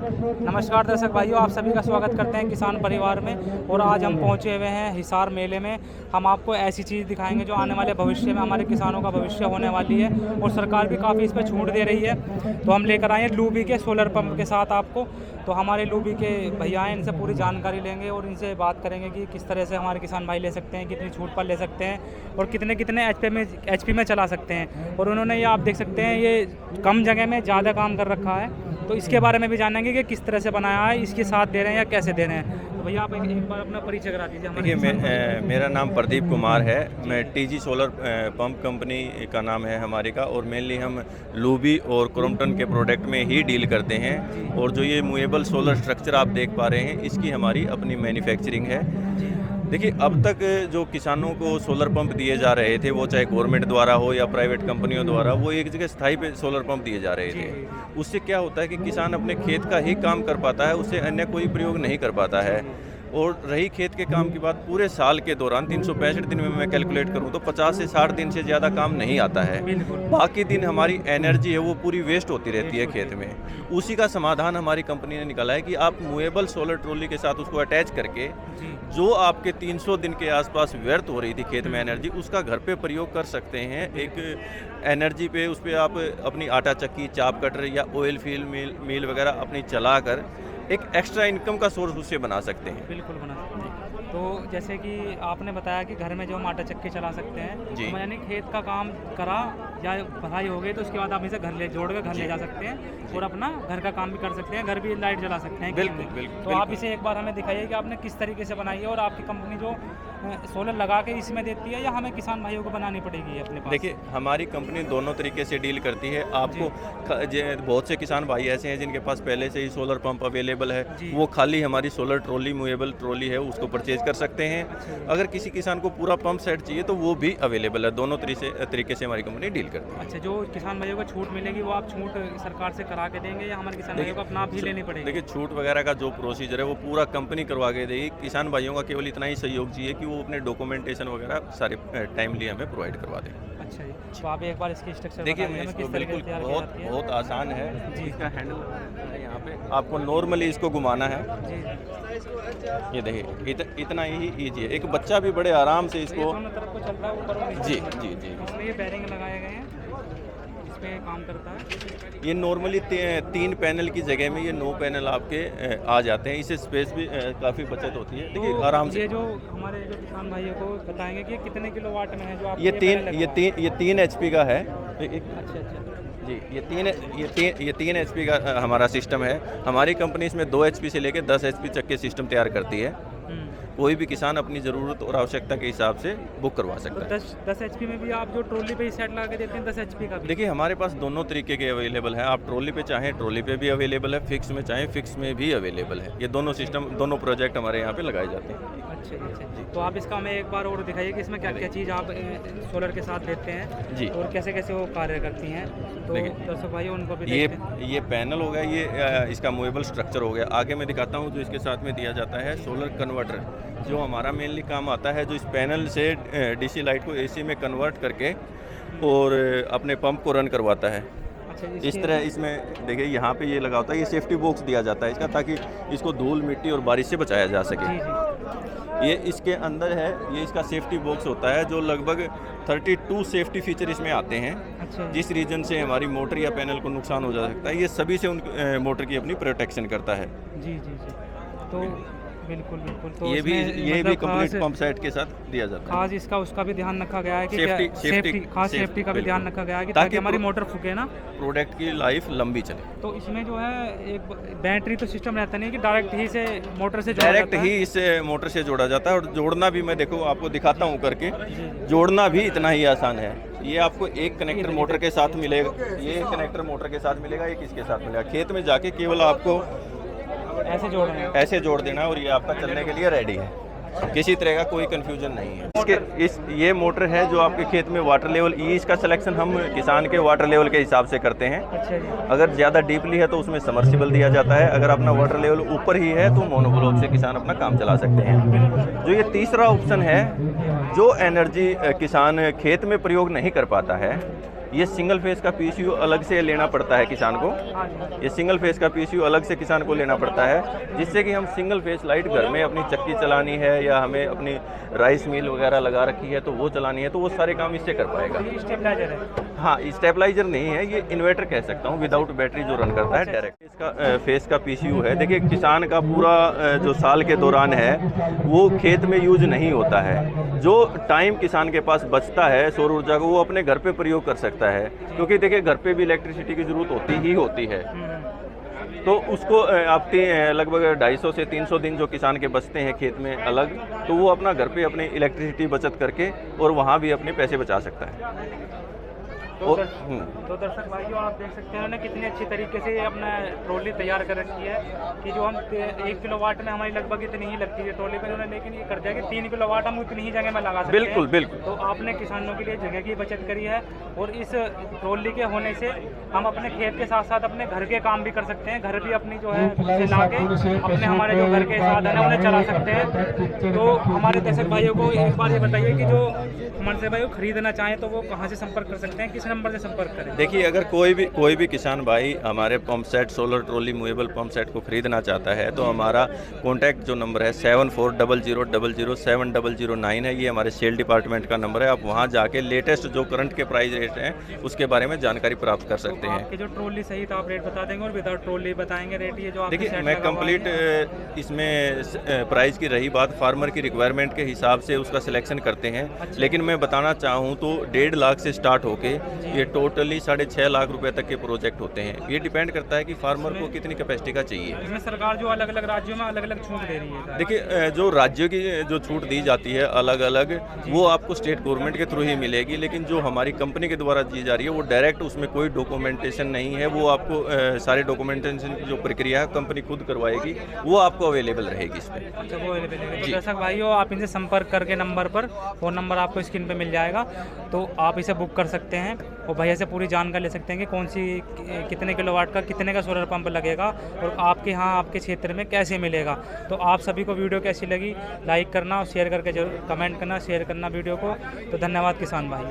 नमस्कार दर्शक भाइयों, आप सभी का स्वागत करते हैं किसान परिवार में। और आज हम पहुंचे हुए हैं हिसार मेले में। हम आपको ऐसी चीज़ दिखाएंगे जो आने वाले भविष्य में हमारे किसानों का भविष्य होने वाली है, और सरकार भी काफ़ी इस पर छूट दे रही है। तो हम लेकर आए हैं लूबी के सोलर पंप के साथ आपको। तो हमारे लूबी के भैया हैं, इनसे पूरी जानकारी लेंगे और इनसे बात करेंगे कि किस तरह से हमारे किसान भाई ले सकते हैं, कितनी छूट पर ले सकते हैं और कितने कितने एचपी में चला सकते हैं। और उन्होंने ये आप देख सकते हैं, ये कम जगह में ज़्यादा काम कर रखा है। तो इसके बारे में भी जानेंगे कि किस तरह से बनाया है, इसके साथ दे रहे हैं या कैसे दे रहे हैं। तो भैया आप एक बार अपना परिचय करा दीजिए। देखिए, मेरा नाम प्रदीप कुमार है। मैं टीजी सोलर पंप कंपनी का नाम है हमारे का, और मेनली हम लूबी और क्रॉम्पटन के प्रोडक्ट में ही डील करते हैं। और जो ये मूवेबल सोलर स्ट्रक्चर आप देख पा रहे हैं, इसकी हमारी अपनी मैन्युफैक्चरिंग है। देखिए, अब तक जो किसानों को सोलर पंप दिए जा रहे थे, वो चाहे गवर्नमेंट द्वारा हो या प्राइवेट कंपनियों द्वारा, वो एक जगह स्थायी पे सोलर पंप दिए जा रहे थे। उससे क्या होता है कि किसान अपने खेत का ही काम कर पाता है, उससे अन्य कोई प्रयोग नहीं कर पाता है। और रही खेत के काम की बात, पूरे साल के दौरान 365 दिन में मैं कैलकुलेट करूं तो 50 से 60 दिन से ज़्यादा काम नहीं आता है। बाकी दिन हमारी एनर्जी है वो पूरी वेस्ट होती रहती है खेत में। उसी का समाधान हमारी कंपनी ने निकाला है कि आप मूवेबल सोलर ट्रॉली के साथ उसको अटैच करके जो आपके 300 दिन के आसपास व्यर्थ हो रही थी खेत में एनर्जी, उसका घर पे प्रयोग कर सकते हैं। एक एनर्जी पे उस पर आप अपनी आटा चक्की, चाप कटर या ऑयल फील मिल वगैरह अपनी चलाकर एक एक्स्ट्रा इनकम का सोर्स उससे बना सकते हैं। बिल्कुल बना सकते हैं। तो जैसे कि आपने बताया कि घर में जो हम आटा चक्की चला सकते हैं, जी। तो यानी खेत का काम करा या भराई हो गई तो उसके बाद आप इसे घर ले जोड़ कर घर ले जा सकते हैं और अपना घर का काम भी कर सकते हैं, घर भी लाइट जला सकते हैं। बिल्कुल बिल्कुल। तो आप इसे एक बार हमें दिखाइए कि आपने किस तरीके से बनाई है, और आपकी कंपनी जो सोलर लगा के इसमें देती है या हमें किसान भाइयों को बनानी पड़ेगी अपने पास? देखिए, हमारी कंपनी दोनों तरीके से डील करती है। आपको बहुत से किसान भाई ऐसे हैं जिनके पास पहले से ही सोलर पंप अवेलेबल है, वो खाली हमारी सोलर ट्रॉली, मूवेबल ट्रॉली है, उसको परचेज कर सकते हैं। अगर किसी किसान को पूरा पंप सेट चाहिए तो वो भी अवेलेबल है। दोनों तरीके से हमारी कंपनी डील करती है। अच्छा, जो किसान भाइयों को छूट मिलेगी वो आप छूट सरकार से करा के देंगे या हमारे किसान भाइयों को अपना आप ही लेनी पड़ेगी? देखिए, छूट वगैरह का जो प्रोसीजर है वो पूरा कंपनी करवा के देगी। किसान भाइयों का केवल इतना ही सहयोग चाहिए कि वो अपने डॉक्यूमेंटेशन वगैरह सारे टाइमली हमें प्रोवाइड करवा दें। अच्छा जी, तो आप एक बार इसकी स्ट्रक्चर देखिए, मैं इसको बिल्कुल बहुत आसान है जी। इसका हैंडल यहाँ पे आपको नॉर्मली इसको घुमाना है जी। ये देखिए, इतना ही ईजी है। एक बच्चा भी बड़े आराम से इसको दोनों तरफ को चल रहा है, ऊपर और नीचे। जी जी जी। इसमें ये बेरिंग लगाए गए हैं, इस पे काम करता है। ये नॉर्मली 3 पैनल की जगह में ये 9 पैनल आपके आ जाते हैं। इससे स्पेस भी काफ़ी बचत होती है। देखिए, आराम से ये जो हमारे जो किसान भाइयों को बताएंगे कि कितने किलोवाट में है जो आप ये 3 HP का है। अच्छा जी, ये 3 HP का हमारा सिस्टम है। हमारी कंपनी इसमें 2 HP से लेकर 10 HP तक के सिस्टम तैयार करती है। कोई भी किसान अपनी ज़रूरत और आवश्यकता के हिसाब से बुक करवा सकता है। 10 HP में भी आप जो ट्रॉली पे सेट लगा के देते हैं 10 HP का भी? देखिए, हमारे पास दोनों तरीके के अवेलेबल है। आप ट्रॉली पे चाहें ट्रॉली पे भी अवेलेबल है, फिक्स में चाहें फिक्स में भी अवेलेबल है। ये दोनों सिस्टम, दोनों प्रोजेक्ट हमारे यहाँ पे लगाए जाते हैं। अच्छा। तो आप इसका हमें एक बार और दिखाइए कि इसमें क्या क्या चीज़ आप सोलर के साथ देते हैं जी, और कैसे कैसे वो कार्य करती हैं। तो दर्शक भाई उनको भी ये पैनल हो गया, ये इसका मूवेबल स्ट्रक्चर हो गया। आगे मैं दिखाता हूँ जो इसके साथ में दिया जाता है सोलर कन्वर्टर, जो हमारा मेनली काम आता है, जो इस पैनल से DC लाइट को AC में कन्वर्ट करके और अपने पंप को रन करवाता है। इस तरह इसमें देखिए, यहाँ पे ये लगा होता है, ये सेफ्टी बॉक्स दिया जाता है इसका, ताकि इसको धूल, मिट्टी और बारिश से बचाया जा सके। ये इसके अंदर है, ये इसका सेफ्टी बॉक्स होता है, जो लगभग 32 सेफ्टी फीचर इसमें आते हैं। अच्छा। जिस रीजन से हमारी मोटर या पैनल को नुकसान हो जा सकता है, ये सभी से उन मोटर की अपनी प्रोटेक्शन करता है। जी। तो बिल्कुल। तो ये भी कंप्लीट पंप सेट के साथ दिया जाता है। खास इसका उसका भी ध्यान रखा गया है कि सेफ्टी का भी ध्यान रखा गया है कि ताकि हमारी मोटर फूके ना, प्रोडक्ट की लाइफ लंबी चले। तो इसमें जो है एक बैटरी तो सिस्टम रहता नहीं कि डायरेक्ट ही से मोटर से डायरेक्ट ही इस मोटर से जोड़ा जाता है। और जोड़ना भी मैं देखो आपको दिखाता हूँ करके, जोड़ना भी इतना ही आसान है। ये आपको एक कनेक्टर मोटर के साथ मिलेगा, ये कनेक्टर मोटर के साथ मिलेगा, एक इसके साथ मिलेगा। खेत में जाके केवल आपको ऐसे जोड़ देना और ये आपका चलने के लिए रेडी है। किसी तरह का कोई कंफ्यूजन नहीं है। ये मोटर है जो आपके खेत में वाटर लेवल, इसका सिलेक्शन हम किसान के वाटर लेवल के हिसाब से करते हैं। अगर ज़्यादा डीपली है तो उसमें समर्सिबल दिया जाता है। अगर अपना वाटर लेवल ऊपर ही है तो मोनोब्लॉक से किसान अपना काम चला सकते हैं। जो ये तीसरा ऑप्शन है, जो एनर्जी किसान खेत में प्रयोग नहीं कर पाता है, ये सिंगल फेस का पीसीयू अलग से लेना पड़ता है किसान को। हाँ जी। ये सिंगल फेस का पीसीयू अलग से किसान को लेना पड़ता है, जिससे कि हम सिंगल फेस लाइट घर में अपनी चक्की चलानी है या हमें अपनी राइस मिल वगैरह लगा रखी है तो वो चलानी है, तो वो सारे काम इससे कर पाएगा। ये स्टेबलाइजर है? हाँ, स्टेबलाइजर नहीं है, ये इन्वर्टर कह सकता हूँ, विदाउट बैटरी जो रन करता है डायरेक्ट। इसका फेस का पीसीयू है। देखिए, किसान का पूरा जो साल के दौरान है वो खेत में यूज नहीं होता है। जो टाइम किसान के पास बचता है सौर ऊर्जा को, वो अपने घर पे प्रयोग कर सकता है, क्योंकि देखिए घर पे भी इलेक्ट्रिसिटी की ज़रूरत होती है। तो उसको आप लगभग 250 से 300 दिन जो किसान के बचते हैं खेत में अलग, तो वो अपना घर पे अपनी इलेक्ट्रिसिटी बचत करके और वहाँ भी अपने पैसे बचा सकता है। तो दर्शक भाइयों, आप देख सकते हैं उन्होंने कितनी अच्छी तरीके से अपना ट्रॉली तैयार कर रखी है कि जो हम 1 किलोवाट में हमारी लगभग इतनी ही लगती है ट्रॉली पे, उन्होंने लेकिन ये कर दिया कि 3 किलोवाट हम उतनी ही जगह में लगा सकते हैं। बिल्कुल बिल्कुल। तो आपने किसानों के लिए जगह की बचत करी है, और इस ट्रॉली के होने से हम अपने खेत के साथ साथ अपने घर के काम भी कर सकते हैं। घर भी अपनी जो है ला के अपने हमारे जो घर के साधन है उन्हें चला सकते हैं। तो हमारे दर्शक भाइयों को एक बार ये बताइए कि जो मन से भाई वो खरीदना चाहें तो वो कहाँ से संपर्क कर सकते हैं, किस नंबर से संपर्क करें? देखिए, अगर कोई भी किसान भाई हमारे pump set, solar trolley, movable pump set को खरीदना चाहता है तो हमारा कॉन्टैक्ट जो नंबर है 7400007009 है, ये हमारे सेल डिपार्टमेंट का नंबर है। आप वहाँ जाके लेटेस्ट जो करंट के प्राइस रेट हैं उसके बारे में जानकारी प्राप्त कर सकते हैं। आपके जो ट्रॉली सहित आप रेट बता देंगे और विदाउट ट्रॉली बताएंगे रेट, ये जो देखिए, मैं कंप्लीट इसमें प्राइस की रही बात, फार्मर की रिक्वायरमेंट के हिसाब से उसका सिलेक्शन करते हैं। लेकिन मैं बताना चाहूँ तो 1.5 लाख से स्टार्ट होके ये टोटली 6.5 लाख रुपए तक के प्रोजेक्ट होते हैं। ये डिपेंड करता है कि फार्मर को कितनी कैपेसिटी का चाहिए। इसमें सरकार जो अलग अलग राज्यों में अलग अलग छूट दे रही है। देखिए, जो राज्यों की जो छूट दी जाती है अलग अलग, वो आपको स्टेट गवर्नमेंट के थ्रू ही मिलेगी। लेकिन जो हमारी कंपनी के द्वारा दी जा रही है वो डायरेक्ट, उसमें कोई डॉक्यूमेंटेशन नहीं है। वो आपको सारे डॉक्यूमेंटेशन की जो प्रक्रिया है कंपनी खुद करवाएगी, वो आपको अवेलेबल रहेगी इस पर। अच्छा, वो अवेलेबल है। तो दर्शक भाइयों, आप इनसे संपर्क करके नंबर पर, फ़ोन नंबर आपको स्क्रीन पे मिल जाएगा, तो आप इसे बुक कर सकते हैं और भैया से पूरी जानकारी ले सकते हैं कि कौन सी कितने किलोवाट का कितने का सोलर पंप लगेगा और आपके यहाँ आपके क्षेत्र में कैसे मिलेगा। तो आप सभी को वीडियो कैसी लगी लाइक करना और शेयर करके जरूर कमेंट करना, शेयर करना वीडियो को। तो धन्यवाद किसान भाई।